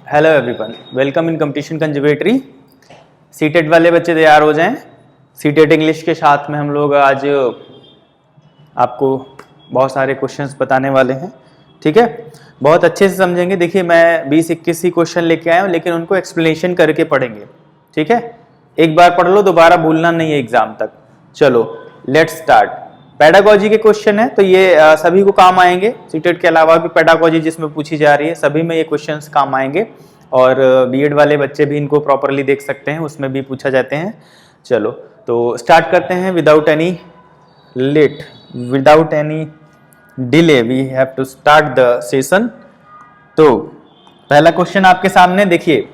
Hello everyone, welcome in competition conservatory. CTET वाले बच्चे तैयार हो जाएं। सीटेट इंग्लिश के साथ में हम लोग आज आपको बहुत सारे क्वेश्चंस बताने वाले हैं। ठीक है, बहुत अच्छे से समझेंगे। देखिए, मैं 20-21 ही क्वेश्चन लेके आया हूँ, लेकिन उनको एक्सप्लेनेशन करके पढ़ेंगे। ठीक है, एक बार पढ़ लो, दोबारा भूलना नहीं है एग्जाम तक। चलो लेट्स स्टार्ट। पेडागोजी के क्वेश्चन है तो ये सभी को काम आएंगे। सीटेट के अलावा भी पेडागोजी जिसमें पूछी जा रही है, सभी में ये क्वेश्चंस काम आएंगे। और बीएड वाले बच्चे भी इनको प्रॉपरली देख सकते हैं, उसमें भी पूछा जाते हैं। चलो तो स्टार्ट करते हैं without any late, without any delay we have to start the session. तो पहला क्वेश्चन आपके सामने देखिए,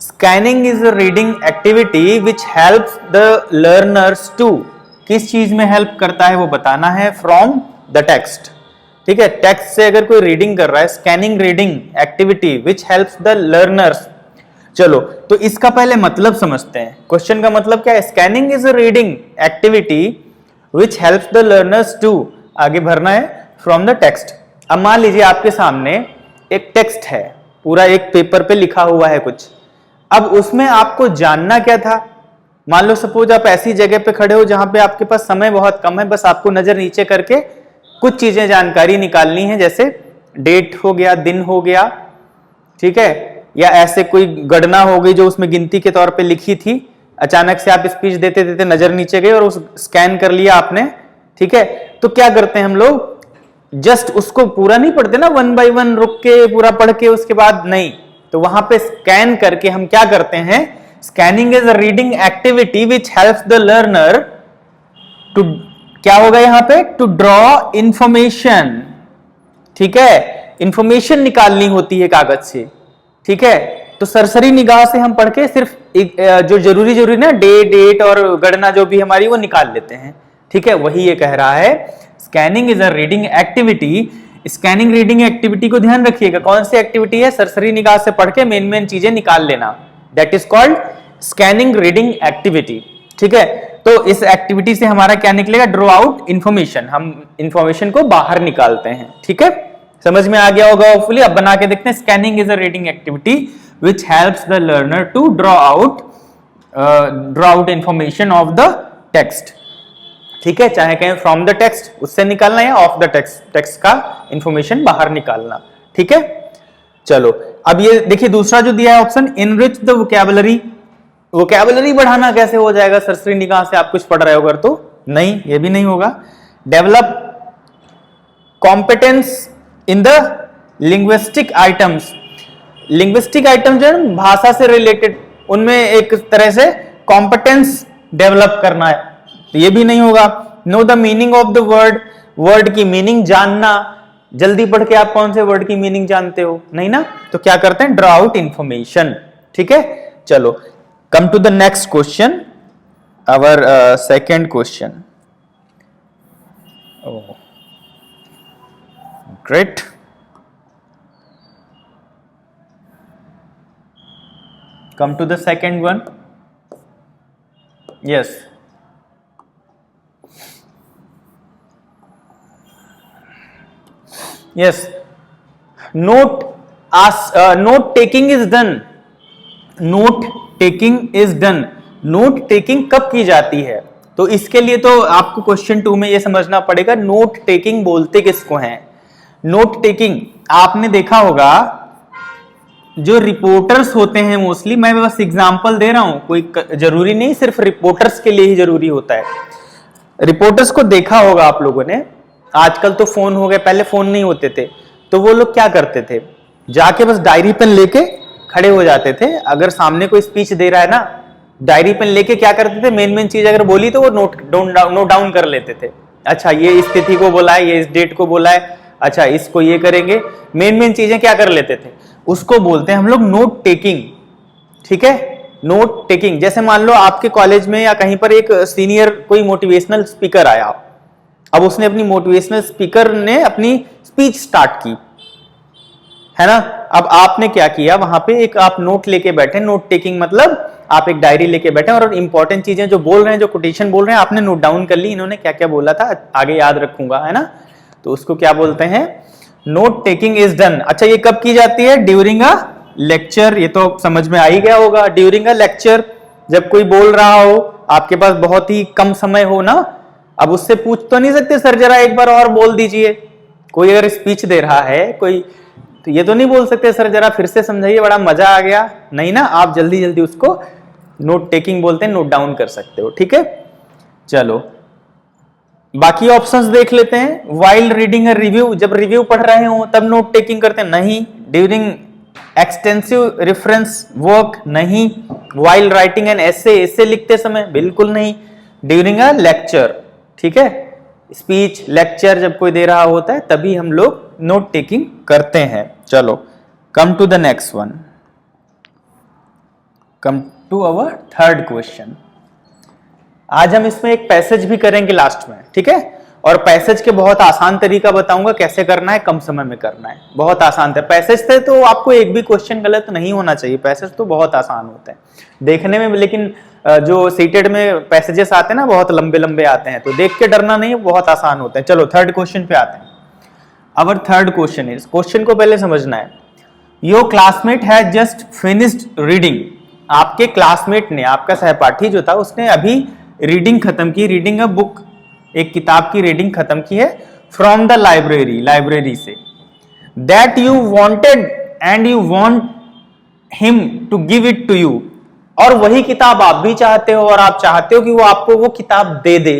scanning is a reading activity which helps the learners to, किस चीज में हेल्प करता है वो बताना है, फ्रॉम द टेक्स्ट। ठीक है, टेक्स्ट से अगर कोई रीडिंग कर रहा है, scanning reading activity which helps the learners. चलो तो इसका पहले मतलब समझते हैं। क्वेश्चन का मतलब क्या है? Scanning is a reading activity which helps the learners to, आगे भरना है फ्रॉम द टेक्स्ट। अब मान लीजिए आपके सामने एक टेक्स्ट है, पूरा एक पेपर पे लिखा हुआ है कुछ। अब उसमें आपको जानना क्या था? मान लो सपोज आप ऐसी जगह पे खड़े हो जहां पे आपके पास समय बहुत कम है, बस आपको नजर नीचे करके कुछ चीजें जानकारी निकालनी है, जैसे डेट हो गया, दिन हो गया, ठीक है, या ऐसे कोई गणना हो गई जो उसमें गिनती के तौर पे लिखी थी। अचानक से आप स्पीच देते देते नजर नीचे गए और उस स्कैन कर लिया आपने। ठीक है, तो क्या करते हैं हम लोग? जस्ट उसको पूरा नहीं पढ़ते ना, 1 बाय 1 रुक के पूरा पढ़ के उसके बाद नहीं, तो वहां पे स्कैन करके हम क्या करते हैं? Scanning is a reading activity which helps the learner to, क्या होगा यहां पे? To draw information. ठीक है, इंफॉर्मेशन निकालनी होती है कागज से। ठीक है, तो सरसरी निगाह से हम पढ़ के सिर्फ जो जरूरी ना डेट और गणना जो भी हमारी वो निकाल लेते हैं। ठीक है, वही ये कह रहा है, scanning is a reading activity. Scanning reading activity को ध्यान रखिएगा, कौन सी एक्टिविटी है? सरसरी निगाह से पढ़ के मेन चीजें निकाल लेना, that is called scanning reading activity. ठीक है, तो इस एक्टिविटी से हमारा क्या निकलेगा? ड्रॉ आउट इंफॉर्मेशन, हम इंफॉर्मेशन को बाहर निकालते हैं। ठीक है, समझ में आ गया होगा होपफुली। अब बना के देखते हैं, scanning is a reading activity which helps the learner to draw out information of the text. ठीक है, चाहे कहें फ्रॉम द टेक्स्ट उससे निकालना या ऑफ द टेक्स्ट, टेक्स्ट का इंफॉर्मेशन बाहर निकालना। ठीक है, चलो अब ये देखिए दूसरा जो दिया है option, enrich the vocabulary. Vocabulary बढ़ाना कैसे हो जाएगा? सरसरी निगाह से आप कुछ पढ़ रहे हो अगर तो नहीं, ये भी नहीं होगा। Develop competence in the linguistic items. Linguistic items जो है भाषा से रिलेटेड, उनमें एक तरह से कॉम्पिटेंस डेवलप करना है, तो ये भी नहीं होगा। Know the meaning of the word, word की मीनिंग जानना। जल्दी पढ़ के आप कौन से वर्ड की मीनिंग जानते हो? नहीं ना, तो क्या करते हैं? Draw out information. ठीक है, चलो come to the next question, our second question. Great, come to the second one. Yes, note taking is done. note taking is done. note taking कब की जाती है? तो इसके लिए तो आपको क्वेश्चन 2 में ये समझना पड़ेगा, नोट टेकिंग बोलते किसको हैं? नोट टेकिंग आपने देखा होगा, जो रिपोर्टर्स होते हैं मोस्टली, मैं बस एग्जांपल दे रहा हूं, कोई जरूरी नहीं सिर्फ रिपोर्टर्स के लिए ही जरूरी होता है। रिपोर्टर्स को देखा होगा आप लोगों ने, आजकल तो फोन हो गए, पहले फोन नहीं होते थे, तो वो लोग क्या करते थे? जाके बस डायरी पेन लेके खड़े हो जाते थे। अगर सामने कोई स्पीच दे रहा है ना, डायरी पेन लेके क्या करते थे? मेन चीज अगर बोली तो वो नोट डाउन कर लेते थे। अच्छा, ये स्थिति को बोला है, ये इस डेट को बोला है, अच्छा इसको ये करेंगे, मेन चीजें क्या कर लेते थे, उसको बोलते हैं हम लोग नोट टेकिंग। ठीक है, नोट टेकिंग। जैसे मान लो आपके कॉलेज में या कहीं पर एक सीनियर कोई मोटिवेशनल स्पीकर आया, अब उसने अपनी मोटिवेशनल स्पीकर ने अपनी स्पीच स्टार्ट की, है ना। अब आपने क्या किया? वहां पे एक आप नोट लेके बैठे, नोट टेकिंग मतलब आप एक डायरी लेके बैठे और इंपॉर्टेंट चीजें जो बोल रहे हैं, जो कोटेशन बोल रहे हैं, आपने नोट डाउन कर ली, इन्होंने क्या क्या बोला था, आगे याद रखूंगा, है ना। तो उसको क्या बोलते हैं? Note taking is done. अच्छा, ये कब की जाती है? ड्यूरिंग अ लेक्चर, ये तो समझ में आ ही गया होगा। ड्यूरिंग अ लेक्चर, जब कोई बोल रहा हो, आपके पास बहुत ही कम समय हो ना, अब उससे पूछ तो नहीं सकते सर जरा एक बार और बोल दीजिए। कोई अगर स्पीच दे रहा है कोई, तो ये तो नहीं बोल सकते सर जरा फिर से समझाइए, बड़ा मजा आ गया, नहीं ना, आप जल्दी जल्दी उसको नोट टेकिंग बोलते हैं, नोट डाउन कर सकते हो, ठीक है। चलो बाकी ऑप्शंस देख लेते हैं। वाइल रीडिंग अ रिव्यू, जब रिव्यू पढ़ रहे हो तब नोट टेकिंग करते हैं, नहीं। ड्यूरिंग एक्सटेंसिव रेफरेंस वर्क, नहीं। वाइल राइटिंग एन एसे, एसे लिखते समय, बिल्कुल नहीं। ड्यूरिंग अ लेक्चर, ठीक है, स्पीच लेक्चर जब कोई दे रहा होता है तभी हम लोग नोट टेकिंग करते हैं। चलो come to the next one, come to our third question. आज हम इसमें एक पैसेज भी करेंगे लास्ट में, ठीक है, और पैसेज के बहुत आसान तरीका बताऊंगा कैसे करना है, कम समय में करना है, बहुत आसान है। पैसेज से तो आपको एक भी क्वेश्चन गलत नहीं होना चाहिए, पैसेज तो बहुत आसान होते हैं देखने में, लेकिन जो सीटेड में पैसेजेस आते हैं ना बहुत लंबे लंबे आते हैं, तो देख के डरना नहीं, बहुत आसान होते हैं। चलो थर्ड क्वेश्चन पे आते हैं। अवर थर्ड क्वेश्चन इज, क्वेश्चन को पहले समझना है। Your classmate has just finished reading, आपके क्लासमेट ने, आपका सहपाठी जो था उसने अभी रीडिंग खत्म की, रीडिंग अ बुक, एक किताब की रीडिंग खत्म की है, फ्रॉम द लाइब्रेरी, लाइब्रेरी से, that you wanted and you want him to give it to you, और वही किताब आप भी चाहते हो और आप चाहते हो कि वो आपको वो किताब दे दे,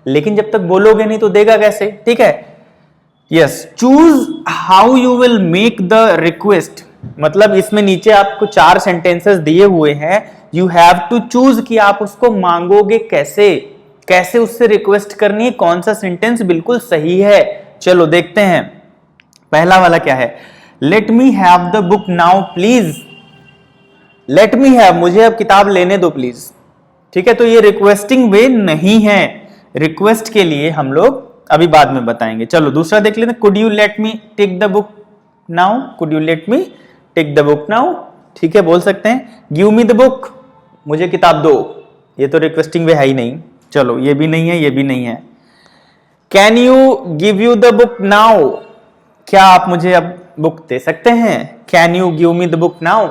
लेकिन जब तक बोलोगे नहीं तो देगा कैसे, ठीक है। Yes, choose how you will make the request, मतलब इसमें नीचे आपको 4 सेंटेंसेस दिए हुए हैं, यू हैव टू चूज कि आप उसको मांगोगे कैसे, कैसे उससे रिक्वेस्ट करनी है, कौन सा सेंटेंस बिल्कुल सही है। चलो देखते हैं। पहला वाला क्या है, let me have the book now please, let me have, मुझे अब किताब लेने दो प्लीज, ठीक है, तो ये रिक्वेस्टिंग वे नहीं है, रिक्वेस्ट के लिए हम लोग अभी बाद में बताएंगे। चलो दूसरा देख लेते हैं, could you let me take the book now, could you let me take the book now, ठीक है, बोल सकते हैं। गिव मी द बुक, मुझे किताब दो, ये तो रिक्वेस्टिंग वे है ही नहीं, चलो ये भी नहीं है, ये भी नहीं है। Can you give you the book now, क्या आप मुझे अब बुक दे सकते हैं, can you give me the book now,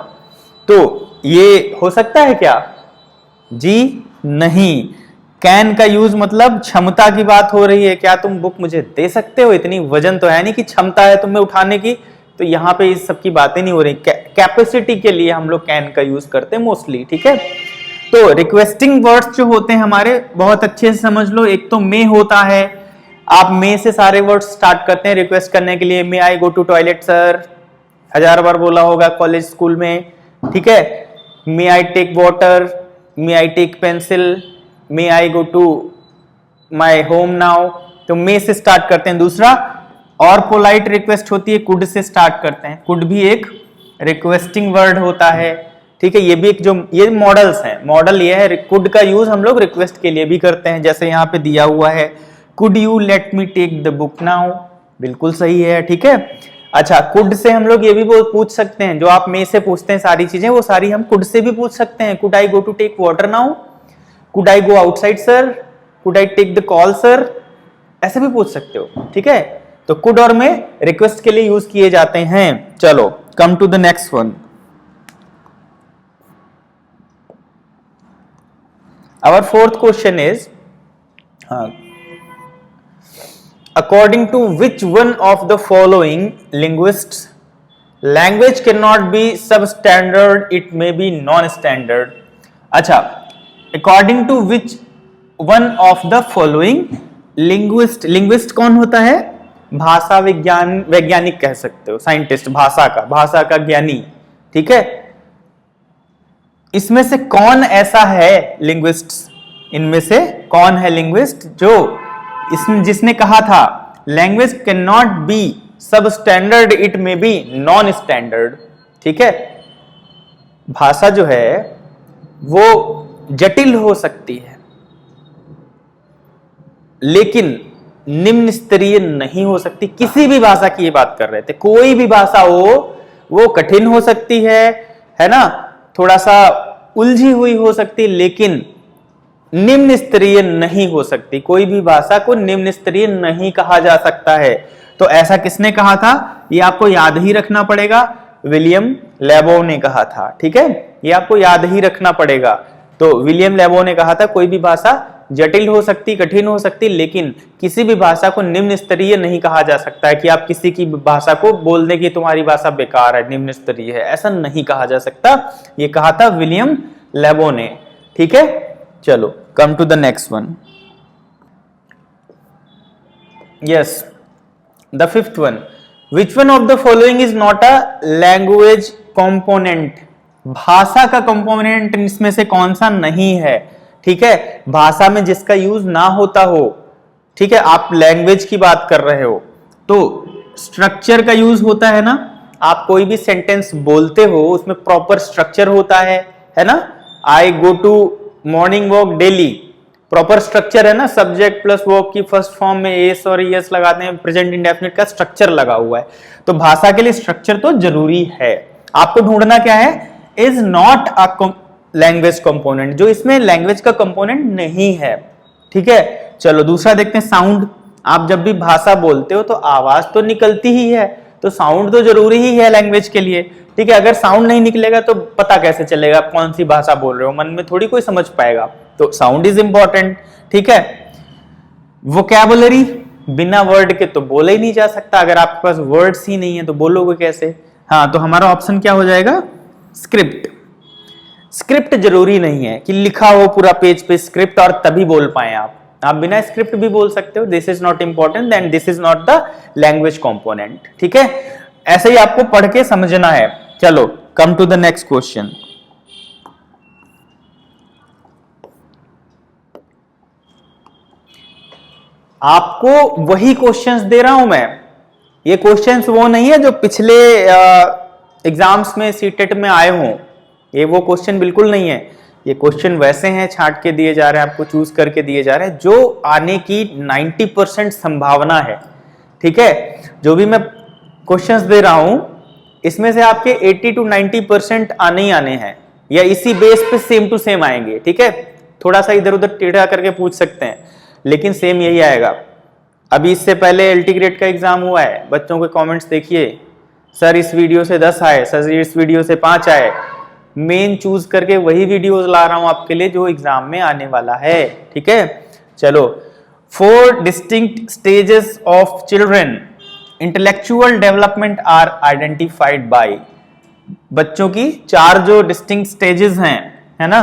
तो ये हो सकता है क्या, जी नहीं। कैन का यूज मतलब क्षमता की बात हो रही है, क्या तुम बुक मुझे दे सकते हो, इतनी वजन तो है नहीं कि क्षमता है तुम्हें उठाने की, तो यहां पे इस सब की बातें नहीं हो रही। कैपेसिटी के लिए हम लोग कैन का यूज करते हैं मोस्टली, ठीक है। तो रिक्वेस्टिंग वर्ड्स जो होते हैं हमारे, बहुत अच्छे से समझ लो। एक तो मे होता है, आप मे से सारे वर्ड्स स्टार्ट करते हैं रिक्वेस्ट करने के लिए। May I go to toilet sir, 1000 बार बोला होगा कॉलेज स्कूल में, ठीक है। May I take water, may I take pencil, may I go to my home now, तो मे से स्टार्ट करते हैं। दूसरा और पोलाइट रिक्वेस्ट होती है, कुड से स्टार्ट करते हैं, कुड भी एक रिक्वेस्टिंग वर्ड होता है, ठीक है। ये भी एक जो ये मॉडल्स हैं, मॉडल ये है, कुड का यूज हम लोग रिक्वेस्ट के लिए भी करते हैं, जैसे यहाँ पे दिया हुआ है, could you let me take the book now, बिल्कुल सही है, ठीक है। अच्छा, कुड से हम लोग ये भी पूछ सकते हैं, जो आप मे से पूछते हैं सारी चीजें, वो सारी हम कुड से भी पूछ सकते हैं। Could I go to take water now, could I go outside sir, could I take the call sir, ऐसे भी पूछ सकते हो, ठीक है। तो कुड और में रिक्वेस्ट के लिए यूज किए जाते हैं। चलो come to the next one. Our fourth question is, according to which one of the following linguists language cannot be substandard, it may be non-standard। अच्छा, according to which one of the following linguist कौन होता है, भाषा विज्ञान, वैज्ञानिक कह सकते हो, साइंटिस्ट, भाषा का ज्ञानी, ठीक है। इसमें से कौन ऐसा है लिंग्विस्ट, इनमें से कौन है लिंग्विस्ट जो जिसने कहा था लैंग्वेज कैन नॉट बी सब standard, it may be non standard, ठीक है। भाषा जो है वो जटिल हो सकती है लेकिन निम्न स्तरीय नहीं हो सकती। किसी भी भाषा की ये बात कर रहे थे, कोई भी भाषा हो वो कठिन हो सकती है ना, थोड़ा सा उलझी हुई हो सकती, लेकिन निम्न स्तरीय नहीं हो सकती। कोई भी भाषा को निम्न स्तरीय नहीं कहा जा सकता है। तो ऐसा किसने कहा था, ये आपको याद ही रखना पड़ेगा, विलियम लेबो ने कहा था। ठीक है, ये आपको याद ही रखना पड़ेगा। तो विलियम लेबो ने कहा था कोई भी भाषा जटिल हो सकती, कठिन हो सकती, लेकिन किसी भी भाषा को निम्न स्तरीय नहीं कहा जा सकता है कि आप किसी की भाषा को बोल दें कि तुम्हारी भाषा बेकार है, निम्न स्तरीय है, ऐसा नहीं कहा जा सकता। ये कहा था विलियम लेबो ने। ठीक है, चलो come to the next one. Yes, the fifth one, which one of the following is not a language component? भाषा का कंपोनेंट इसमें से कौन सा नहीं है? ठीक है, भाषा में जिसका यूज ना होता हो। ठीक है, आप लैंग्वेज की बात कर रहे हो तो स्ट्रक्चर का यूज होता है ना। आप कोई भी सेंटेंस बोलते हो उसमें प्रॉपर स्ट्रक्चर होता है ना। I go to morning walk daily, proper structure है ना। सब्जेक्ट प्लस वर्ब की फर्स्ट फॉर्म में एस और एस लगाते हैं, प्रेजेंट इंडेफिनिट का स्ट्रक्चर लगा हुआ है। तो भाषा के लिए स्ट्रक्चर तो जरूरी है। आपको ढूंढना क्या है? Is not a language component, जो इसमें लैंग्वेज का कंपोनेंट नहीं है। ठीक है, चलो दूसरा देखते हैं, साउंड। आप जब भी भाषा बोलते हो तो आवाज तो निकलती ही है, तो साउंड तो जरूरी ही है लैंग्वेज के लिए। ठीक है, अगर साउंड नहीं निकलेगा तो पता कैसे चलेगा आप कौन सी भाषा बोल रहे हो? मन में थोड़ी कोई समझ पाएगा। तो साउंड इज इंपॉर्टेंट। ठीक है, वोकैबुलरी, बिना वर्ड के तो बोला ही नहीं जा सकता। अगर आपके पास वर्ड्स ही नहीं है तो बोलोगे कैसे? हाँ, तो हमारा ऑप्शन क्या हो जाएगा? स्क्रिप्ट। स्क्रिप्ट जरूरी नहीं है कि लिखा हो पूरा पेज पे स्क्रिप्ट और तभी बोल पाए आप बिना स्क्रिप्ट भी बोल सकते हो। This is not important and this is not the language component. ठीक है, ऐसे ही आपको पढ़ के समझना है। चलो come to the next question. आपको वही क्वेश्चंस दे रहा हूं मैं। ये क्वेश्चंस वो नहीं है जो पिछले एग्जाम्स में सीटेट में आए हों। ये वो क्वेश्चन बिल्कुल नहीं है। ये क्वेश्चन वैसे हैं, छांट के दिए जा रहे हैं, आपको चूज करके दिए जा रहे हैं, जो आने की 90% संभावना है। ठीक है, जो भी मैं क्वेश्चंस दे रहा हूं इसमें से आपके 80 to 90% आने ही आने हैं, या इसी बेस पे सेम टू सेम आएंगे। ठीक है, थोड़ा सा इधर उधर टेढ़ा करके पूछ सकते हैं लेकिन सेम यही आएगा। अभी इससे पहले एलटी ग्रेड का एग्जाम हुआ है, बच्चों के कमेंट्स देखिए, सर इस वीडियो से 10 आए, सर इस वीडियो से 5 आए। मेन चूज करके वही वीडियोस ला रहा हूं आपके लिए जो एग्जाम में आने वाला है। ठीक है, चलो 4 distinct stages of children intellectual development are identified by. बच्चों की 4 जो डिस्टिंक्ट स्टेजेस हैं, है ना,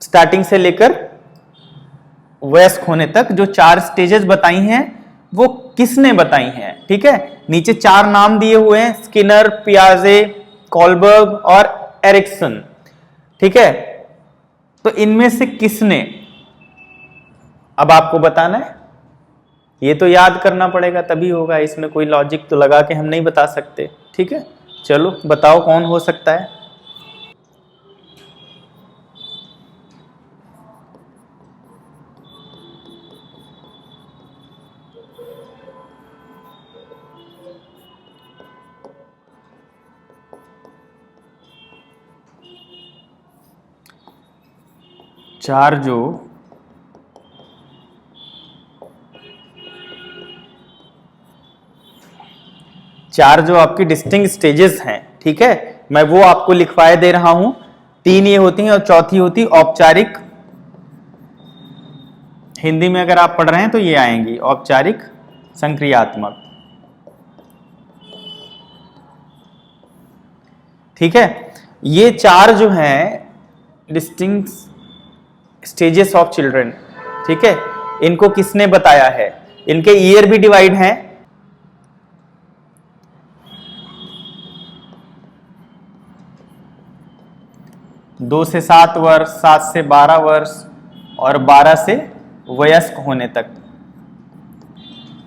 स्टार्टिंग से लेकर वयस्क होने तक जो 4 स्टेजेस बताई हैं वो किसने बताई हैं? ठीक है, नीचे 4 नाम दिए हुए हैं, स्किनर, पियाजे, कोलबर्ग और एरिक्सन। ठीक है, तो इनमें से किसने, अब आपको बताना है। ये तो याद करना पड़ेगा तभी होगा, इसमें कोई लॉजिक तो लगा के हम नहीं बता सकते। ठीक है, चलो बताओ कौन हो सकता है। चार जो आपकी डिस्टिंक्ट स्टेजेस हैं, ठीक है, मैं वो आपको लिखवाए दे रहा हूं। 3 ये होती हैं और चौथी होती औपचारिक। हिंदी में अगर आप पढ़ रहे हैं तो ये आएंगी औपचारिक, संक्रियात्मक। ठीक है, ये 4 जो हैं डिस्टिंक्ट स्टेजेस ऑफ चिल्ड्रन, ठीक है, इनको किसने बताया है? इनके ईयर भी डिवाइड हैं। दो से 7 वर्ष, 7 से 12 वर्ष और 12 से वयस्क होने तक।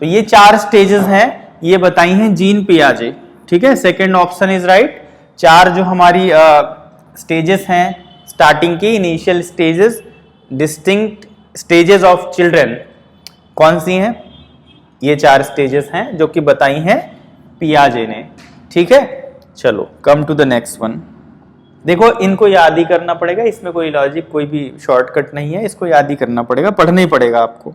तो ये 4 स्टेजेस हैं, ये बताई हैं जीन पियाजे। ठीक है, सेकंड ऑप्शन इज राइट। 4 जो हमारी स्टेजेस हैं स्टार्टिंग की, initial stages, distinct stages of children, कौन सी हैं? ये 4 स्टेजेस हैं जो कि बताई हैं पियाजे ने। ठीक है, चलो come to the next one. देखो इनको याद ही करना पड़ेगा, इसमें कोई लॉजिक, कोई भी शॉर्टकट नहीं है, इसको याद ही करना पड़ेगा, पढ़ना ही पड़ेगा आपको।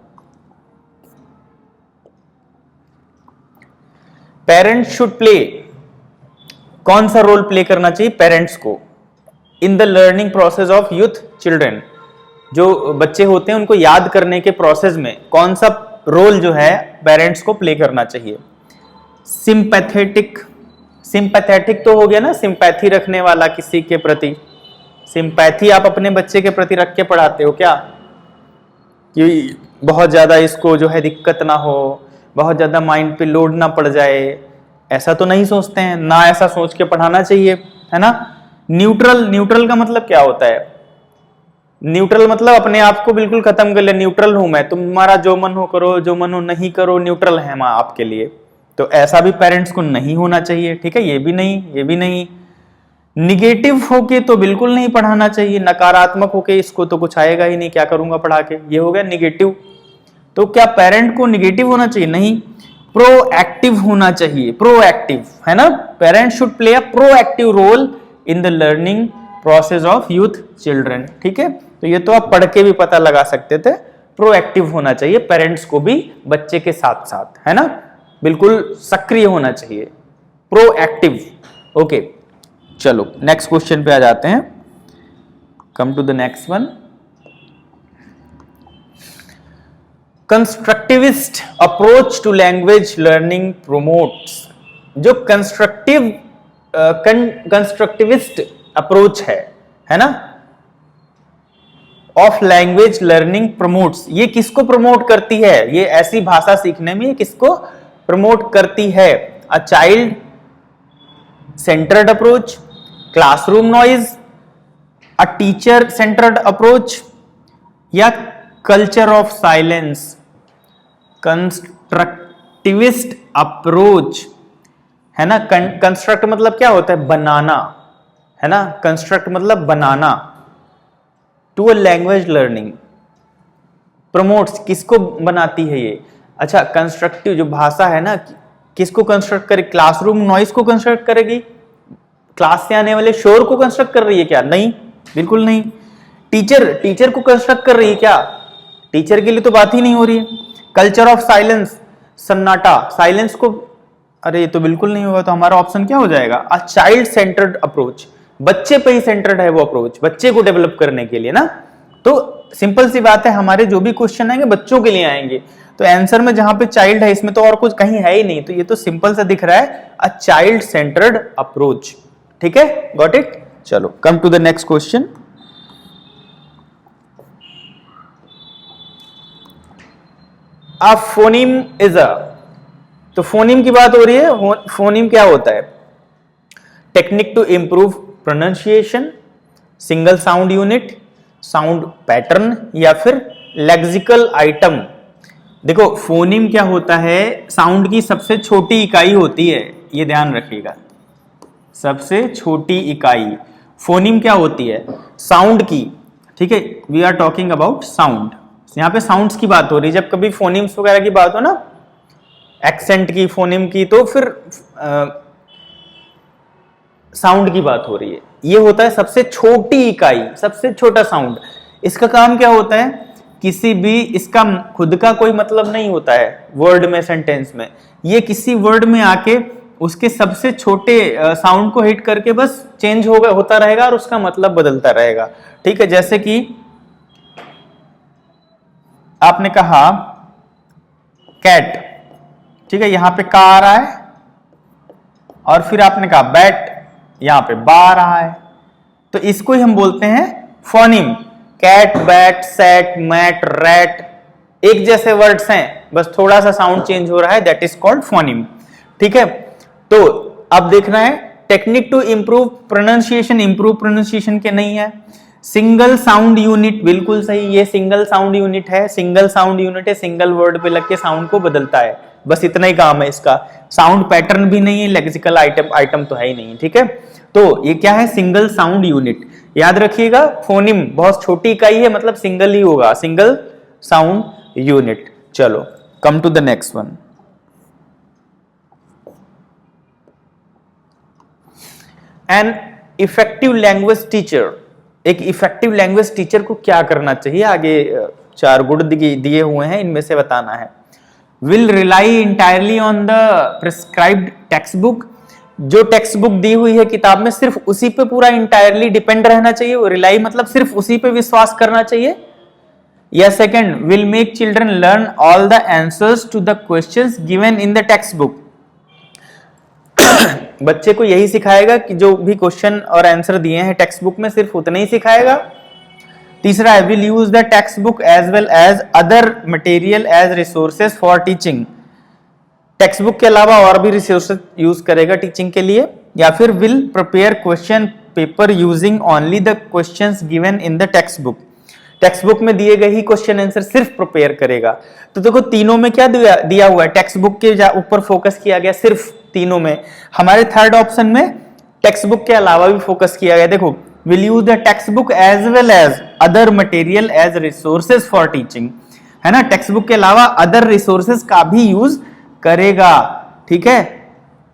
पेरेंट्स शुड प्ले कौन सा रोल प्ले करना चाहिए पेरेंट्स को इन the learning process of youth children, जो बच्चे होते हैं उनको याद करने के प्रोसेस में कौन सा रोल जो है पेरेंट्स को प्ले करना चाहिए। सिंपैथेटिक, सिंपैथेटिक तो हो गया ना, सिंपैथी रखने वाला किसी के प्रति। सिंपैथी आप अपने बच्चे के प्रति रख के पढ़ाते हो क्या, कि बहुत ज्यादा इसको जो है दिक्कत ना हो, बहुत ज्यादा माइंड पे लोड ना पड़ जाए, ऐसा तो नहीं सोचते हैं ना, ऐसा सोच के पढ़ाना चाहिए, है ना। न्यूट्रल, न्यूट्रल का मतलब क्या होता है? न्यूट्रल मतलब अपने आप को बिल्कुल खत्म कर ले, न्यूट्रल हूं मैं, तुम्हारा जो मन हो करो, जो मन हो नहीं करो, न्यूट्रल है मैं आपके लिए। तो ऐसा भी पेरेंट्स को नहीं होना चाहिए, ठीक है, ये भी नहीं, ये भी नहीं। निगेटिव होके तो बिल्कुल नहीं पढ़ाना चाहिए, नकारात्मक होके इसको तो कुछ आएगा ही नहीं, क्या करूंगा पढ़ा के, ये हो गया निगेटिव। तो क्या पेरेंट को निगेटिव होना चाहिए? नहीं, प्रोएक्टिव होना चाहिए, प्रोएक्टिव, है ना। Parent should play a proactive role in the learning process of youth children, ठीक है। तो ये तो आप पढ़ के भी पता लगा सकते थे, प्रोएक्टिव होना चाहिए पेरेंट्स को भी बच्चे के साथ साथ, है ना, बिल्कुल सक्रिय होना चाहिए, प्रोएक्टिव। ओके, चलो नेक्स्ट क्वेश्चन पे आ जाते हैं। Come to the next one. Constructivist approach to language learning promotes. जो कंस्ट्रक्टिविस्ट अप्रोच है ना, ऑफ लैंग्वेज लर्निंग प्रमोट्स, ये किसको प्रमोट करती है? ये ऐसी भाषा सीखने में किसको प्रमोट करती है? A child centred approach, classroom noise, a teacher centred approach, या culture of silence. Constructivist approach, है ना। कंस्ट्रक्ट मतलब क्या होता है? बनाना, है ना। कंस्ट्रक्ट मतलब बनाना। To a language learning promotes, किसको बनाती है ये? अच्छा, कंस्ट्रक्टिव जो भाषा है ना, किसको कंस्ट्रक्ट करे? क्लासरूम नॉइज को कंस्ट्रक्ट करेगी, क्लास से आने वाले शोर को कंस्ट्रक्ट कर रही है क्या? नहीं, बिल्कुल नहीं। टीचर को कंस्ट्रक्ट कर रही है क्या? टीचर के लिए तो बात ही नहीं हो रही है। कल्चर ऑफ साइलेंस, सन्नाटा, साइलेंस को, अरे ये तो बिल्कुल नहीं होगा। तो हमारा ऑप्शन क्या हो जाएगा? अ चाइल्ड सेंटर्ड अप्रोच, बच्चे पे ही सेंटर्ड है वो अप्रोच, बच्चे को डेवलप करने के लिए ना। तो सिंपल सी बात है, हमारे जो भी क्वेश्चन आएंगे बच्चों के लिए आएंगे, तो आंसर में जहां पे चाइल्ड है इसमें तो और कुछ कहीं है ही नहीं, तो ये तो सिंपल सा दिख रहा है, अ चाइल्ड सेंटर्ड अप्रोच, ठीक है, गॉट इट। चलो come to the next question. A phoneme is a, तो फोनीम की बात हो रही है। फोनीम क्या होता है? Technique to improve pronunciation, single sound unit, sound pattern, या फिर लेक्सिकल आइटम। देखो फोनीम क्या होता है? साउंड की सबसे छोटी इकाई होती है, ये ध्यान रखिएगा, सबसे छोटी इकाई। फोनीम क्या होती है? साउंड की, ठीक है, we are talking about sound, यहां पे साउंड्स की बात हो रही है। जब कभी फोनीम्स वगैरह की बात हो ना, एक्सेंट की, फोनीम की, तो फिर साउंड की बात हो रही है। ये होता है सबसे छोटी इकाई, सबसे छोटा साउंड। इसका काम क्या होता है? किसी भी, इसका खुद का कोई मतलब नहीं होता है वर्ड में, सेंटेंस में। ये किसी वर्ड में आके उसके सबसे छोटे साउंड को हिट करके बस चेंज होता रहेगा और उसका मतलब बदलता रहेगा, ठीक है। जैसे कि आपने कहा कैट, ठीक है, यहां पे का आ रहा है, और फिर आपने कहा बैट, यहां पे बा आ रहा है, तो इसको ही हम बोलते हैं phoneme. Cat, bat, set, mat, rat, एक जैसे वर्ड्स हैं, बस थोड़ा सा साउंड चेंज हो रहा है, दैट इज कॉल्ड फोनीम, ठीक है। तो अब देखना है technique to improve pronunciation, improve pronunciation के नहीं है। सिंगल साउंड यूनिट, बिल्कुल सही, ये सिंगल साउंड यूनिट है, सिंगल साउंड यूनिट है, सिंगल वर्ड पे लग के साउंड को बदलता है, बस इतना ही काम है इसका। साउंड पैटर्न भी नहीं है, लेक्सिकल आइटम तो है ही नहीं, ठीक है। तो ये क्या है? सिंगल साउंड यूनिट, याद रखिएगा। फोनिम बहुत छोटी इकाई है, मतलब सिंगल ही होगा, सिंगल साउंड यूनिट। चलो come to the next one. An effective language teacher, एक इफेक्टिव लैंग्वेज टीचर को क्या करना चाहिए? आगे 4 गुण दिए हुए हैं, इनमें से बताना है। Will rely entirely on the prescribed text book, जो टेक्स्ट बुक दी हुई है किताब में सिर्फ उसी पे पूरा इंटायरली डिपेंड रहना चाहिए, वो रिलाई मतलब सिर्फ उसी पे विश्वास करना चाहिए, या second will make children learn all the answers to the questions given in the text book, बच्चे को यही सिखाएगा कि जो भी क्वेश्चन और आंसर दिए हैं टेक्स्ट बुक में सिर्फ उतने ही सिखाएगा। तीसरा है will use the text book as well as other material as resources for teaching, text book के अलावा और भी रिसोर्सेज यूज करेगा टीचिंग के लिए। या फिर will prepare question paper using only the questions given in the text book, text book में दिए गए ही क्वेश्चन आंसर सिर्फ प्रिपेयर करेगा। तो देखो तीनों में क्या दिया हुआ है, टेक्स्ट बुक के ऊपर फोकस किया गया सिर्फ तीनों में। हमारे थर्ड ऑप्शन में टेक्स्ट बुक के अलावा भी फोकस किया गया, देखो will use the text book as well as other material as resources for teaching, है ना, टेक्स्ट बुक के अलावा अदर रिसोर्सेज का भी यूज करेगा, ठीक है।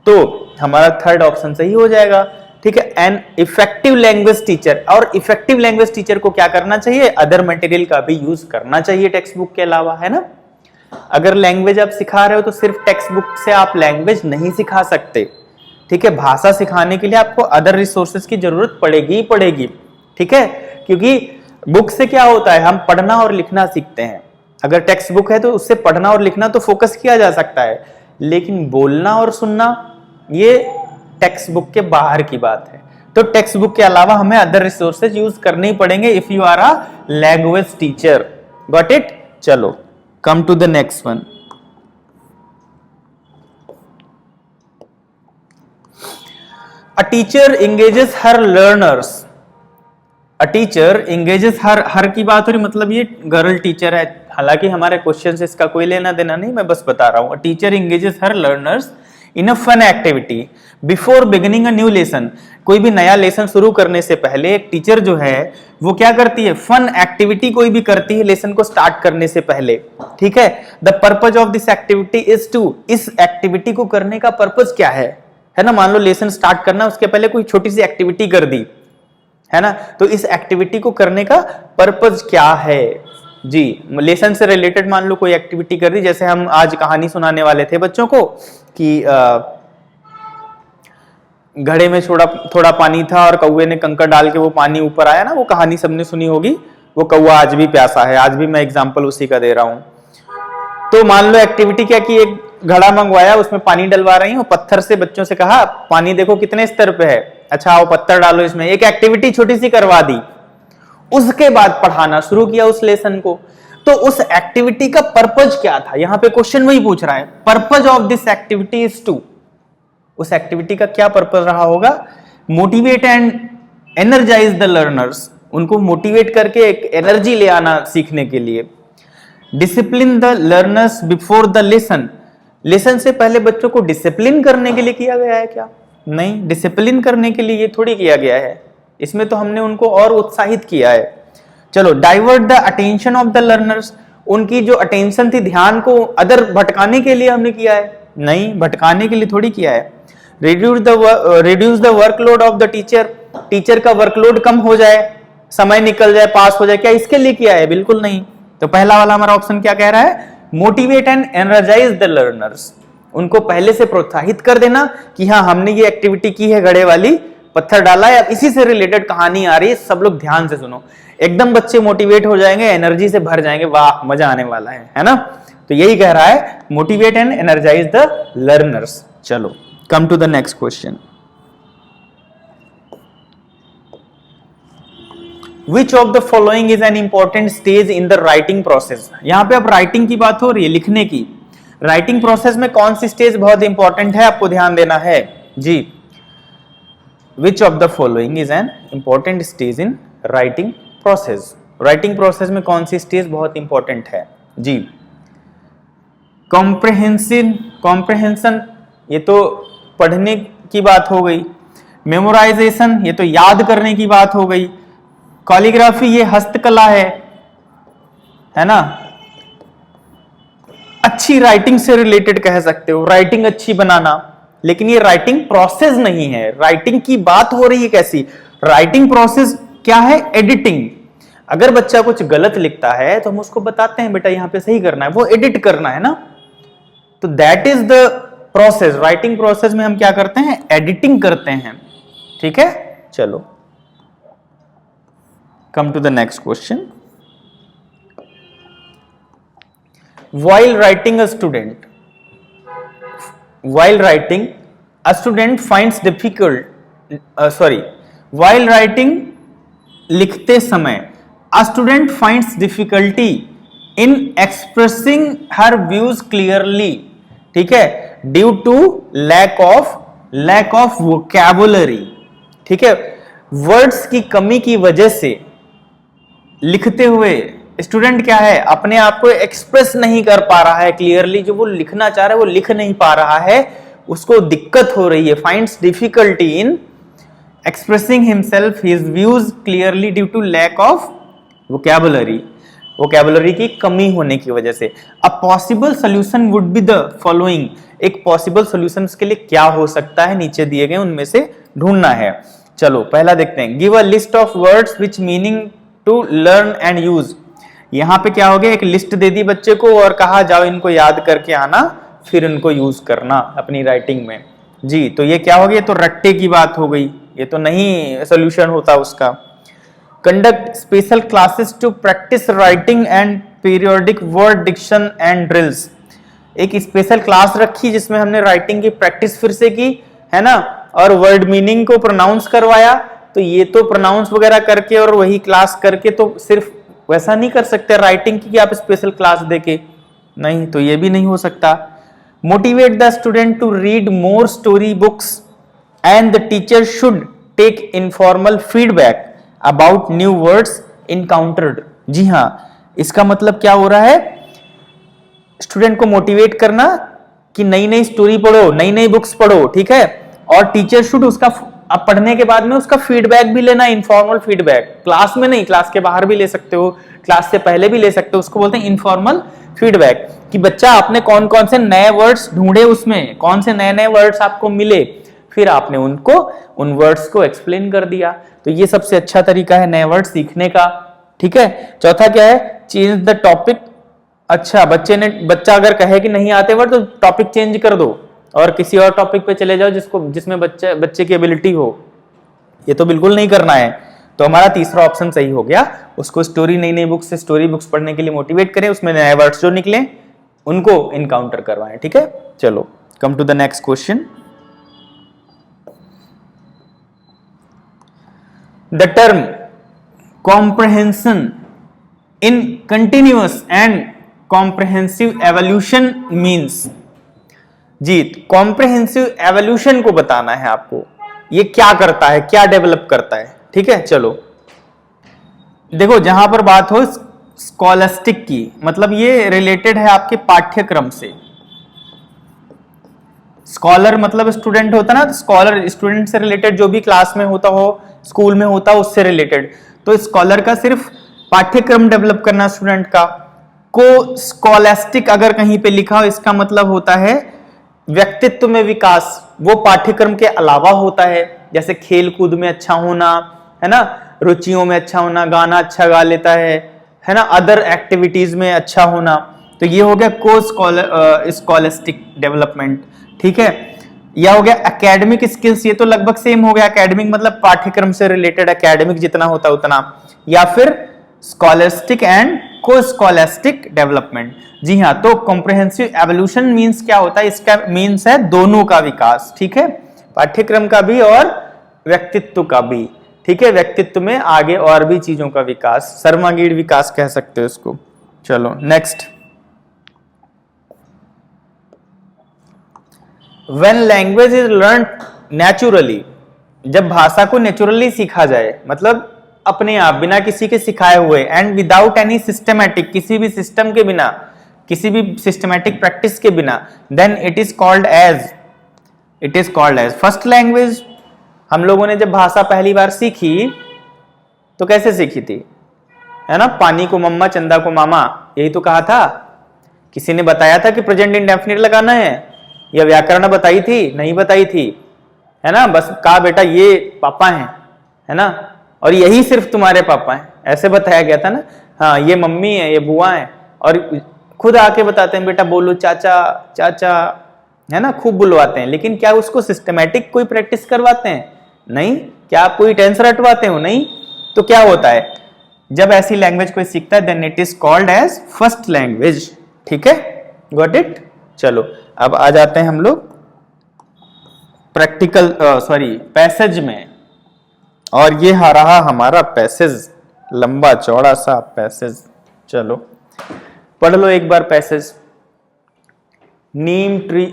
तो हमारा थर्ड ऑप्शन सही हो जाएगा, ठीक है। एन इफेक्टिव लैंग्वेज टीचर, और इफेक्टिव लैंग्वेज टीचर को क्या करना चाहिए, अदर मटेरियल का भी यूज करना चाहिए टेक्स्ट बुक के अलावा, है ना। अगर लैंग्वेज आप सिखा रहे हो तो सिर्फ टेक्स्ट बुक से आप लैंग्वेज नहीं सिखा सकते, ठीक है। भाषा सिखाने के लिए आपको अदर रिसोर्सेज की जरूरत पड़ेगी ही पड़ेगी, ठीक है। क्योंकि बुक से क्या होता है, हम पढ़ना और लिखना सीखते हैं। अगर टेक्स्ट बुक है तो उससे पढ़ना और लिखना तो फोकस किया जा सकता है, लेकिन बोलना और सुनना ये टेक्स्ट बुक के बाहर की बात है। तो टेक्स्ट बुक के अलावा हमें अदर रिसोर्सेज यूज करने ही पड़ेंगे if you are a language teacher, got it. चलो come to the next one. A teacher engages her learners, a teacher engages her की बात हो रही, मतलब ये गर्ल टीचर है, हालांकि हमारे क्वेश्चन से इसका कोई लेना देना नहीं, मैं बस बता रहा हूं। A teacher engages her learners in a fun activity before beginning a new lesson, कोई भी नया लेसन शुरू करने से पहले एक टीचर जो है वो क्या करती है, फन एक्टिविटी कोई भी करती है लेसन को स्टार्ट करने से पहले, ठीक है। The purpose of this activity is to, इस एक्टिविटी को करने का पर्पज क्या है ना। मान लो लेसन स्टार्ट करना, उसके पहले कोई छोटी सी एक्टिविटी कर दी, है ना, तो इस एक्टिविटी को करने का पर्पज क्या है जी। लेसन से रिलेटेड मान लो कोई एक्टिविटी कर दी, जैसे हम आज कहानी सुनाने वाले थे बच्चों को कि घड़े में थोड़ा पानी था और कौवे ने कंकड़ डाल के वो पानी ऊपर आया ना, वो कहानी सबने सुनी होगी, वो कौवा आज भी प्यासा है, आज भी मैं एग्जांपल उसी का दे रहा हूं। तो मान लो एक्टिविटी क्या की, एक घड़ा मंगवाया, उसमें पानी डलवा रही हूँ, पत्थर से बच्चों से कहा पानी देखो कितने स्तर पे है, अच्छा आओ पत्थर डालो इसमें, एक एक्टिविटी छोटी सी करवा दी। उसके बाद पढ़ाना शुरू किया उस लेसन को। तो उस एक्टिविटी का पर्पज क्या था, यहां पे क्वेश्चन वही पूछ रहा है, purpose of this activity is to, उस एक्टिविटी का क्या पर्पज रहा होगा, motivate and energize the learners, उनको मोटिवेट करके एक एनर्जी ले आना सीखने के लिए। Discipline the learners before the lesson, lesson से पहले बच्चों को डिसिप्लिन करने के लिए किया गया है क्या, नहीं, डिसिप्लिन करने के लिए ये थोड़ी किया गया है, इसमें तो हमने उनको और उत्साहित किया है। चलो divert the attention of the learners, उनकी जो अटेंशन थी, ध्यान को अदर भटकाने के लिए हमने किया है, नहीं, भटकाने के लिए थोड़ी किया है। Reduce the workload of the teacher, teacher का वर्कलोड कम हो जाए, समय निकल जाए, पास हो जाए, क्या इसके लिए किया है, बिल्कुल नहीं। तो पहला वाला हमारा ऑप्शन क्या कह रहा है, motivate and energize the learners, उनको पहले से प्रोत्साहित कर देना कि हाँ हमने ये एक्टिविटी की है, घड़े वाली, पत्थर डाला है, अब इसी से रिलेटेड कहानी आ रही है, सब लोग ध्यान से सुनो, एकदम बच्चे मोटिवेट हो जाएंगे, एनर्जी से भर जाएंगे, वाह मजा आने वाला है ना। तो यही कह रहा है, motivate and energize the learners. चलो come to the next question. Which of the following is an important stage in the writing process? यहां पे अब राइटिंग की बात हो रही है, लिखने की। राइटिंग प्रोसेस में कौन सी स्टेज बहुत इंपॉर्टेंट है, आपको ध्यान देना है जी। Which of the following is an important stage in writing process? Writing process में कौन सी स्टेज बहुत इंपॉर्टेंट है जी। कॉम्प्रहेंशन, ये तो पढ़ने की बात हो गई। मेमोराइजेशन, ये तो याद करने की बात हो गई। कॉलीग्राफी, ये हस्तकला है ना। अच्छी राइटिंग से रिलेटेड कह सकते हो, राइटिंग अच्छी बनाना, लेकिन ये राइटिंग प्रोसेस नहीं है। राइटिंग की बात हो रही है कैसी, राइटिंग प्रोसेस क्या है, एडिटिंग। अगर बच्चा कुछ गलत लिखता है तो हम उसको बताते हैं बेटा यहां पे सही करना है, वो एडिट करना है ना। तो that is the process, writing process में हम क्या करते हैं, एडिटिंग करते हैं, ठीक है। चलो come to the next question. While writing a student, while writing a student finds difficult, while writing लिखते समय a student finds difficulty in expressing her views clearly, ठीक है, due to lack of vocabulary, ठीक है, words की कमी की वजह से लिखते हुए स्टूडेंट क्या है, अपने आप को एक्सप्रेस नहीं कर पा रहा है क्लियरली, जो वो लिखना चाह रहा है वो लिख नहीं पा रहा है, उसको दिक्कत हो रही है, finds difficulty in expressing himself his views clearly due to lack of vocabulary की कमी होने की वजह से। A possible solution would be the following, एक पॉसिबल सोल्यूशन के लिए क्या हो सकता है, नीचे दिए गए उनमें से ढूंढना है। चलो पहला देखते हैं, give a list of words which meaning to learn and use. यहां पे क्या हो गया, एक लिस्ट दे दी बच्चे को और कहा जाओ इनको याद करके आना, फिर इनको यूज करना अपनी राइटिंग में। जी तो ये क्या हो गया, तो रट्टे की बात हो गई, ये तो नहीं सोल्यूशन होता उसका। Conduct special classes to practise writing and periodic word diction and drills. एक स्पेशल क्लास रखी जिसमें हमने राइटिंग की प्रैक्टिस फिर से की, है ना, और वर्ड मीनिंग को प्रोनाउंस करवाया। तो ये तो प्रोनाउंस वगैरह करके और वही क्लास करके तो सिर्फ वैसा नहीं कर सकते राइटिंग की कि आप स्पेशल क्लास देके, नहीं, तो ये भी नहीं हो सकता। Motivate the student to read more story books and the teacher should take informal feedback about new words encountered. जी हाँ, इसका मतलब क्या हो रहा है, स्टूडेंट को मोटिवेट करना कि नई नई स्टोरी पढ़ो, नई नई बुक्स पढ़ो, ठीक है, और टीचर शुड उसका अब पढ़ने के बाद में उसका फीडबैक भी लेना, इनफॉर्मल फीडबैक, क्लास में नहीं, क्लास के बाहर भी ले सकते हो, क्लास से पहले भी ले सकते हो, उसको बोलते हैं इनफॉर्मल फीडबैक, कि बच्चा आपने कौन कौन से नए वर्ड्स ढूंढे, उसमें कौन से नए नए वर्ड्स आपको मिले, फिर आपने उनको उन वर्ड्स को एक्सप्लेन कर दिया। तो ये सबसे अच्छा तरीका है नए वर्ड सीखने का, ठीक है। चौथा क्या है, चेंज द टॉपिक। अच्छा, बच्चा अगर कहे कि नहीं आते वर्ड तो टॉपिक चेंज कर दो और किसी और टॉपिक पे चले जाओ जिसमें बच्चे की एबिलिटी हो, ये तो बिल्कुल नहीं करना है। तो हमारा तीसरा ऑप्शन सही हो गया, उसको स्टोरी, नई नई बुक से स्टोरी बुक्स पढ़ने के लिए मोटिवेट करें, उसमें नए वर्ड्स जो निकले उनको इनकाउंटर करवाएं, ठीक है। चलो come to the next question. The term comprehension in continuous and comprehensive evaluation means. जी, कॉम्प्रहेंसिव एवोल्यूशन को बताना है आपको, ये क्या करता है, क्या डेवलप करता है, ठीक है। चलो देखो, जहां पर बात हो स्कॉलस्टिक की, मतलब ये रिलेटेड है आपके पाठ्यक्रम से। स्कॉलर मतलब स्टूडेंट होता ना, तो स्कॉलर स्टूडेंट से रिलेटेड, जो भी क्लास में होता हो, स्कूल में होता हो, उससे रिलेटेड। तो स्कॉलर का सिर्फ पाठ्यक्रम डेवलप करना स्टूडेंट का। को स्कॉलस्टिक अगर कहीं पे लिखा हो, इसका मतलब होता है व्यक्तित्व में विकास, वो पाठ्यक्रम के अलावा होता है, जैसे खेल कूद में अच्छा होना, है ना, रुचियों में अच्छा होना, गाना अच्छा गा लेता है ना, अदर एक्टिविटीज में अच्छा होना। तो ये हो गया को स्कॉलस्टिक डेवलपमेंट, ठीक है। यह हो गया एकेडमिक स्किल्स, ये तो लगभग सेम हो गया, एकेडमिक मतलब पाठ्यक्रम से रिलेटेड, एकेडमिक जितना होता उतना, या फिर स्कॉलस्टिक एंड को स्कॉलस्टिक डेवलपमेंट। जी हाँ, तो कॉम्प्रहेंसिव एवोल्यूशन मींस क्या होता है, इसका मींस है दोनों का विकास, ठीक है, पाठ्यक्रम का भी और व्यक्तित्व का भी, ठीक है, व्यक्तित्व में आगे और भी चीजों का विकास, सर्वांगीण विकास कह सकते हो इसको। चलो next. When language is learned naturally, जब भाषा को नेचुरली सीखा जाए, मतलब अपने आप बिना किसी के सिखाए हुए, एंड विदाउट एनी सिस्टमैटिक, किसी भी सिस्टम के बिना, किसी भी सिस्टमैटिक प्रैक्टिस के बिना, then it is called as first language. हम लोगों ने जब भाषा पहली बार सीखी तो कैसे सीखी थी, है ना, पानी को मम्मा, चंदा को मामा, यही तो कहा था। किसी ने बताया था कि प्रेजेंट इंडेफिनिट लगाना है, या व्याकरण बताई थी, नहीं बताई थी, है ना, बस कहा बेटा ये पापा हैं, है ना, और यही सिर्फ तुम्हारे पापा हैं, ऐसे बताया गया था ना। हाँ, ये मम्मी है, ये बुआ है, और खुद आके बताते हैं बेटा बोलो चाचा चाचा, है ना, खूब बुलवाते हैं, लेकिन क्या उसको सिस्टमेटिक कोई प्रैक्टिस करवाते हैं? नहीं। क्या आप कोई टेंस रटवाते हो? नहीं। तो क्या होता है, जब ऐसी लैंग्वेज कोई सीखता है then it is called as first language. ठीक है, गॉट इट। चलो अब आ जाते हैं हम लोग प्रैक्टिकल पैसेज में, और ये रहा हमारा पैसेज, लंबा चौड़ा सा पैसेज। चलो पढ़ लो एक बार पैसेज। नीम ट्री,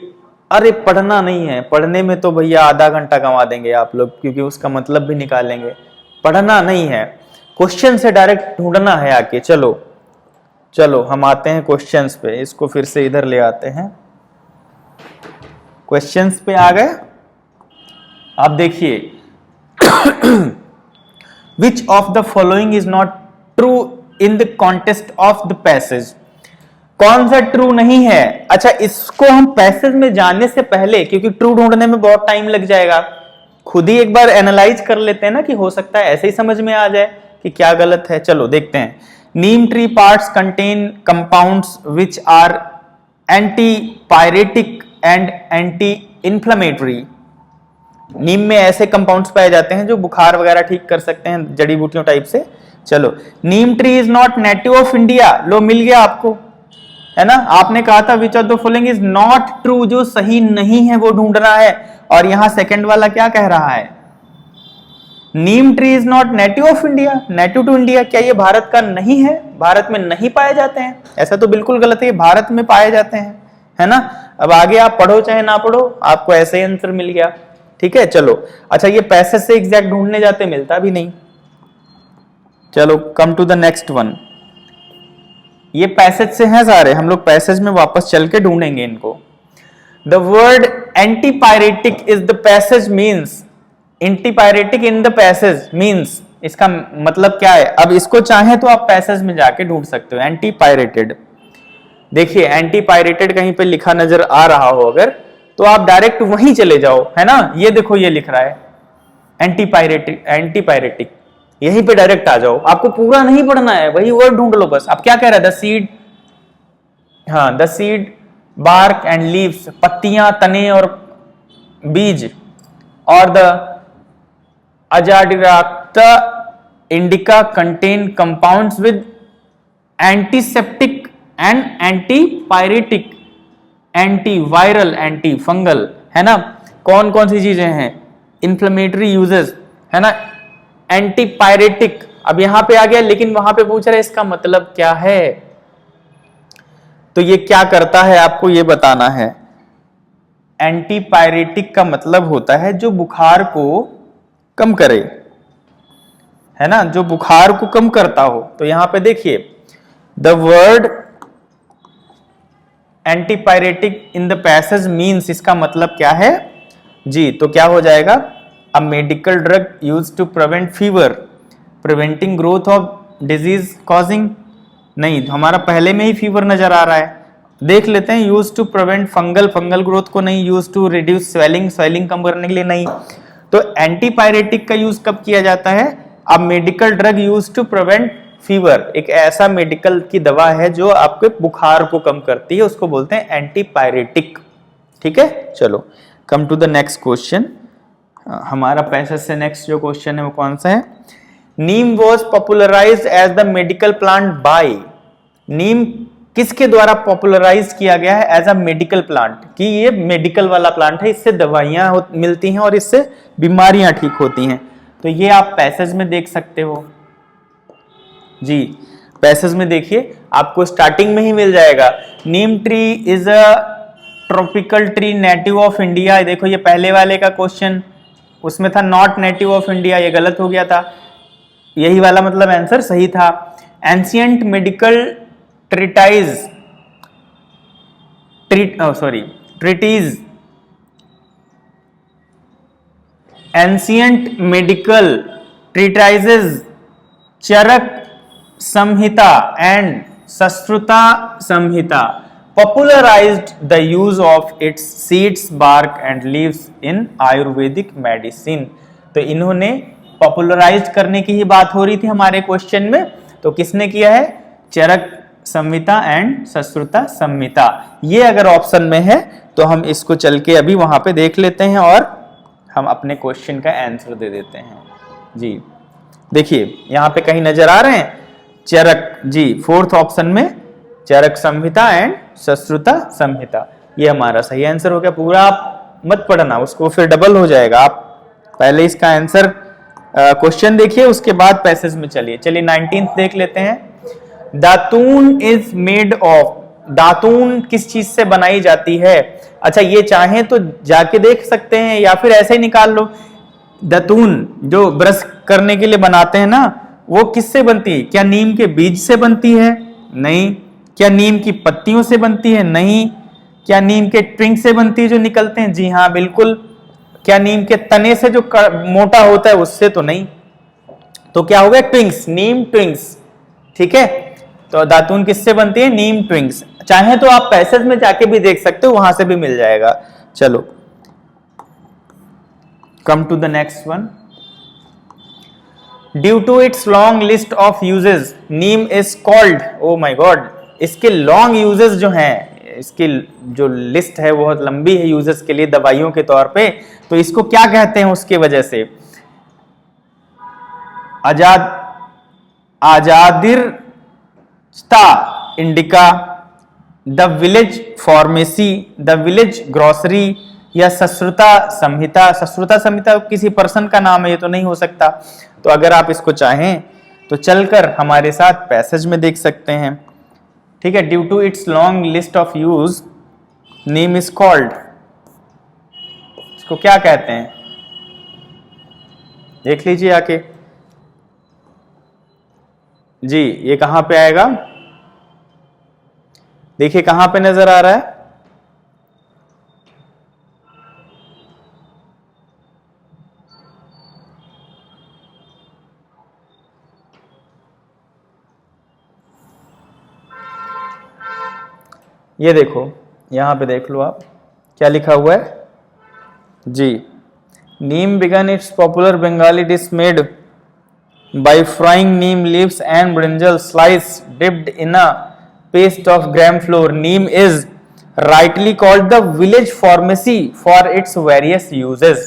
अरे पढ़ना नहीं है, पढ़ने में तो भैया आधा घंटा गंवा देंगे आप लोग, क्योंकि उसका मतलब भी निकालेंगे। पढ़ना नहीं है, क्वेश्चन से डायरेक्ट ढूंढना है आके। चलो चलो हम आते हैं क्वेश्चंस पे, इसको फिर से इधर ले आते हैं। क्वेश्चंस पे आ गए। आप देखिए विच of the following is not true in the context of the passage. कौन सा ट्रू नहीं है? अच्छा, इसको हम पैसेज में जाने से पहले, क्योंकि ट्रू ढूंढने में बहुत टाइम लग जाएगा, खुद ही एक बार एनालाइज कर लेते हैं ना, कि हो सकता है ऐसे ही समझ में आ जाए कि क्या गलत है। चलो देखते हैं। Neem tree parts contain compounds which are antipyretic and anti inflammatory. नीम में ऐसे कंपाउंड्स पाए जाते हैं जो बुखार वगैरह ठीक कर सकते हैं, जड़ी बूटियों टाइप से। चलो, neem tree is not native of India. लो मिल गया आपको, है ना। आपने कहा था which of the following is not true, जो सही नहीं है वो ढूंढना है, और यहां सेकंड वाला क्या कह रहा है? Neem tree is not native of India, native to India. क्या ये भारत का नहीं है? भारत में नहीं पाए जाते हैं? ऐसा तो बिल्कुल गलत है, भारत में पाए जाते हैं, है ना। अब आगे आप पढ़ो चाहे ना पढ़ो, आपको ऐसे ही आंसर मिल गया। ठीक है, चलो। अच्छा, ये पैसेज से एग्जैक्ट ढूंढने जाते मिलता भी नहीं। चलो come to the next one. ये पैसेज से हैं सारे, हम लोग पैसेज में वापस चल के ढूंढेंगे इनको। The word antipyretic is the passage means, antipyretic in the passage means, इसका मतलब क्या है? अब इसको चाहे तो आप पैसेज में जाके ढूंढ सकते हो। एंटीपायरेटेड, देखिए एंटीपायरेटेड कहीं पे लिखा नजर आ रहा हो अगर, तो आप डायरेक्ट वहीं चले जाओ, है ना। ये देखो ये लिख रहा है एंटीपायरेटिक, एंटीपायरेटिक, यहीं पे डायरेक्ट आ जाओ। आपको पूरा नहीं पढ़ना है, वही वर्ड ढूंढ लो बस। अब क्या कह रहा है? द सीड, हाँ, the seed, bark and leaves, पत्तियां, तने और बीज, और the azadirachta indica contain compounds with antiseptic and antipyretic, antiviral, anti fungal, है ना। कौन कौन सी चीजें हैं? इन्फ्लेमेटरी यूजेस, है ना, एंटीपायरेटिक। अब यहां पे आ गया, लेकिन वहां पे पूछ रहा है इसका मतलब क्या है। तो ये क्या करता है आपको ये बताना है। एंटीपायरेटिक का मतलब होता है जो बुखार को कम करे, है ना, जो बुखार को कम करता हो। तो यहां पे देखिए the word antipyretic in the passage means, इसका मतलब क्या है जी? तो क्या हो जाएगा? A medical drug used to prevent fever, preventing growth of disease causing, नहीं, हमारा पहले में ही फीवर नजर आ रहा है। देख लेते हैं, use to prevent fungal, fungal growth को नहीं, use to reduce swelling, swelling कम करने के लिए नहीं। तो एंटीपायरेटिक का यूज कब किया जाता है? अब medical drug use to prevent fever, एक ऐसा मेडिकल की दवा है जो आपके बुखार को कम करती है, उसको बोलते हैं एंटीपायरेटिक। ठीक है, चलो come to the next question. हमारा पैसेज से नेक्स्ट जो क्वेश्चन है वो कौन सा है? Neem was popularized as the medical plant by, नीम किसके द्वारा पॉपुलराइज किया गया है एज अ मेडिकल प्लांट, कि ये मेडिकल वाला प्लांट है, इससे दवाइयां मिलती हैं और इससे बीमारियां ठीक होती हैं। तो ये आप पैसेज में देख सकते हो जी। पैसेज में देखिए, आपको स्टार्टिंग में ही मिल जाएगा। Neem tree is a tropical tree native of India. देखो ये पहले वाले का क्वेश्चन, उसमें था नॉट नेटिव ऑफ इंडिया, ये गलत हो गया था, यही वाला मतलब आंसर सही था। Ancient medical treatise, ancient medical treatises, Charaka Samhita and Sushruta Samhita popularized the use of its seeds, bark and leaves in Ayurvedic medicine. तो इन्होंने पॉपुलराइज करने की ही बात हो रही थी हमारे क्वेश्चन में, तो किसने किया है? चरक संहिता एंड सश्रुता संहिता। ये अगर ऑप्शन में है तो हम इसको चल के अभी वहां पे देख लेते हैं और हम अपने क्वेश्चन का आंसर दे देते हैं। जी देखिए यहाँ पे कहीं नजर आ रहे हैं चरक, जी फोर्थ ऑप्शन में चरक संहिता एंड सश्रुता संहिता, ये हमारा सही आंसर हो गया। पूरा आप मत पढ़ना, उसको फिर डबल हो जाएगा। आप पहले इसका आंसर क्वेश्चन देखिए, उसके बाद पैसेज में चलिए। 19th देख लेते हैं। दातून इज मेड ऑफ, दातून किस चीज से बनाई जाती है? अच्छा ये चाहे तो जाके देख सकते हैं या फिर ऐसे ही निकाल लो। दातून जो ब्रश करने के लिए बनाते हैं ना, वो किससे बनती है? क्या नीम के बीज से बनती है? नहीं। क्या नीम की पत्तियों से बनती है? नहीं। क्या नीम के ट्विंग से बनती है जो निकलते हैं? जी हाँ बिल्कुल। क्या नीम के तने से जो मोटा होता है उससे? तो नहीं। तो क्या हो गया? ट्विंग्स, नीम ट्विंग्स। ठीक है, तो दातून किससे बनती है? नीम ट्विंग्स। चाहे तो आप पैसेज में जाके भी देख सकते हो, वहां से भी मिल जाएगा। चलो come to the next one. Due to its long list of uses neem is called, oh my God, इसके लॉन्ग यूजेस जो हैं, इसकी जो लिस्ट है बहुत लंबी है यूजेस के लिए दवाइयों के तौर पे, तो इसको क्या कहते हैं उसके वजह से? Azadirachta indica, the village pharmacy, the village grocery, या सश्रुता संहिता। सश्रुता संहिता किसी पर्सन का नाम है, ये तो नहीं हो सकता। तो अगर आप इसको चाहें तो चलकर हमारे साथ पैसेज में देख सकते हैं। ठीक है, due to its long list of use name is called, इसको क्या कहते हैं? देख लीजिए आके। जी ये कहां पे आएगा? देखिए कहां पे नजर आ रहा है? ये देखो यहां पे देख लो आप, क्या लिखा हुआ है? जी, neem begun it's popular Bengali dish made by frying neem leaves and brinjal slice dipped in a paste of gram flour. Neem is rightly called the village pharmacy for its various uses.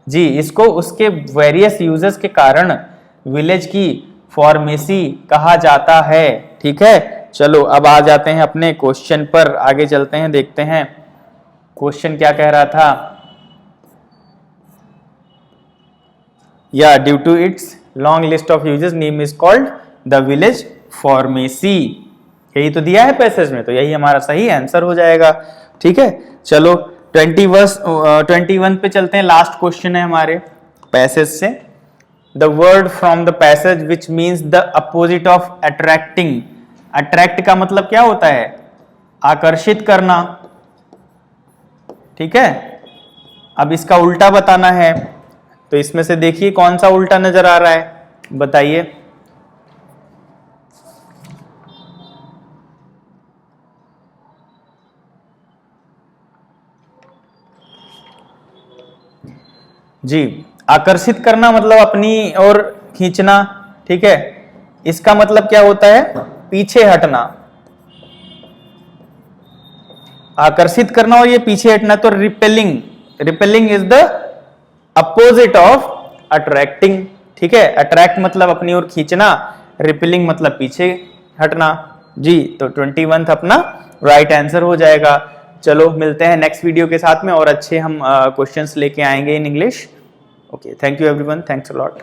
जी इसको उसके various uses के कारण village की pharmacy कहा जाता है। ठीक है, चलो अब आ जाते हैं अपने क्वेश्चन पर, आगे चलते हैं, देखते हैं क्वेश्चन क्या कह रहा था। या due to its long list of uses name is called the village pharmacy, यही तो दिया है पैसेज में, तो यही हमारा सही आंसर हो जाएगा। ठीक है, चलो 21 पे चलते हैं। लास्ट क्वेश्चन है हमारे पैसेज से। The word from the passage which means the opposite of attracting. Attract का मतलब क्या होता है? आकर्षित करना। ठीक है, अब इसका उल्टा बताना है, तो इसमें से देखिए कौन सा उल्टा नजर आ रहा है, बताइए। जी आकर्षित करना मतलब अपनी ओर खींचना। ठीक है, इसका मतलब क्या होता है? पीछे हटना। आकर्षित करना और ये पीछे हटना, तो repelling, repelling is the opposite of attracting. ठीक है, अट्रैक्ट मतलब अपनी ओर खींचना, रिपेलिंग मतलब पीछे हटना। जी तो 21 अपना राइट आंसर हो जाएगा। चलो मिलते हैं नेक्स्ट वीडियो के साथ में, और अच्छे हम क्वेश्चंस लेके आएंगे in English. Okay, thank you everyone, thanks a lot.